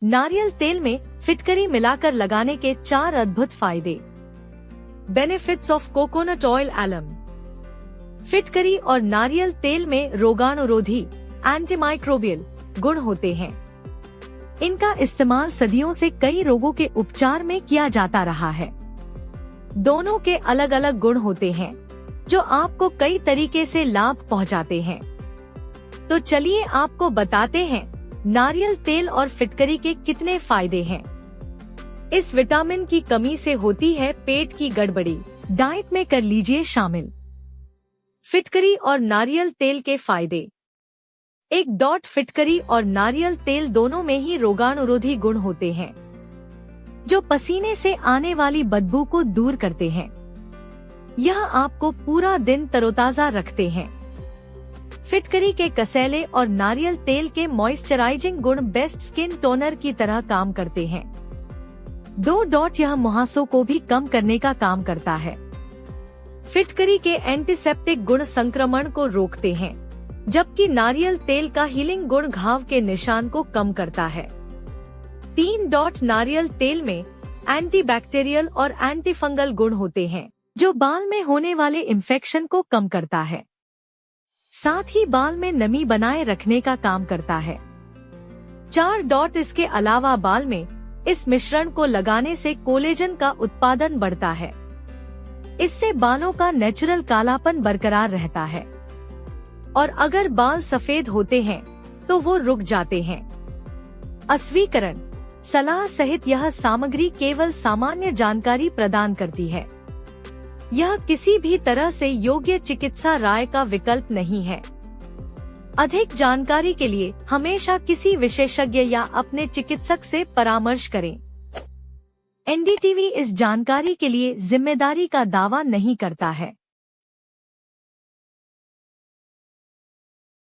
नारियल तेल में फिटकरी मिलाकर लगाने के 4 अद्भुत फायदे। Benefits of coconut oil alum. फिटकरी और नारियल तेल में रोगाणुरोधी एंटीमाइक्रोबियल गुण होते हैं। इनका इस्तेमाल सदियों से कई रोगों के उपचार में किया जाता रहा है। दोनों के अलग अलग गुण होते हैं जो आपको कई तरीके से लाभ पहुंचाते हैं। तो चलिए आपको बताते हैं नारियल तेल और फिटकरी के कितने फायदे हैं। इस विटामिन की कमी से होती है पेट की गड़बड़ी, डाइट में कर लीजिए शामिल। फिटकरी और नारियल तेल के फायदे। फिटकरी और नारियल तेल दोनों में ही रोगाणुरोधी गुण होते हैं जो पसीने से आने वाली बदबू को दूर करते हैं। यह आपको पूरा दिन तरोताजा रखते हैं। फिटकरी के कसैले और नारियल तेल के मॉइस्चराइजिंग गुण बेस्ट स्किन टोनर की तरह काम करते हैं। यह मुहासों को भी कम करने का काम करता है। फिटकरी के एंटीसेप्टिक गुण संक्रमण को रोकते हैं, जबकि नारियल तेल का हीलिंग गुण घाव के निशान को कम करता है। नारियल तेल में एंटीबैक्टीरियल और एंटीफंगल गुण होते हैं जो बाल में होने वाले इन्फेक्शन को कम करता है। साथ ही बाल में नमी बनाए रखने का काम करता है। इसके अलावा बाल में इस मिश्रण को लगाने से कोलेजन का उत्पादन बढ़ता है। इससे बालों का नेचुरल कालापन बरकरार रहता है और अगर बाल सफेद होते हैं तो वो रुक जाते हैं। अस्वीकरण सलाह सहित यह सामग्री केवल सामान्य जानकारी प्रदान करती है। यह किसी भी तरह से योग्य चिकित्सा राय का विकल्प नहीं है। अधिक जानकारी के लिए हमेशा किसी विशेषज्ञ या अपने चिकित्सक से परामर्श करें। एनडीटीवी इस जानकारी के लिए जिम्मेदारी का दावा नहीं करता है।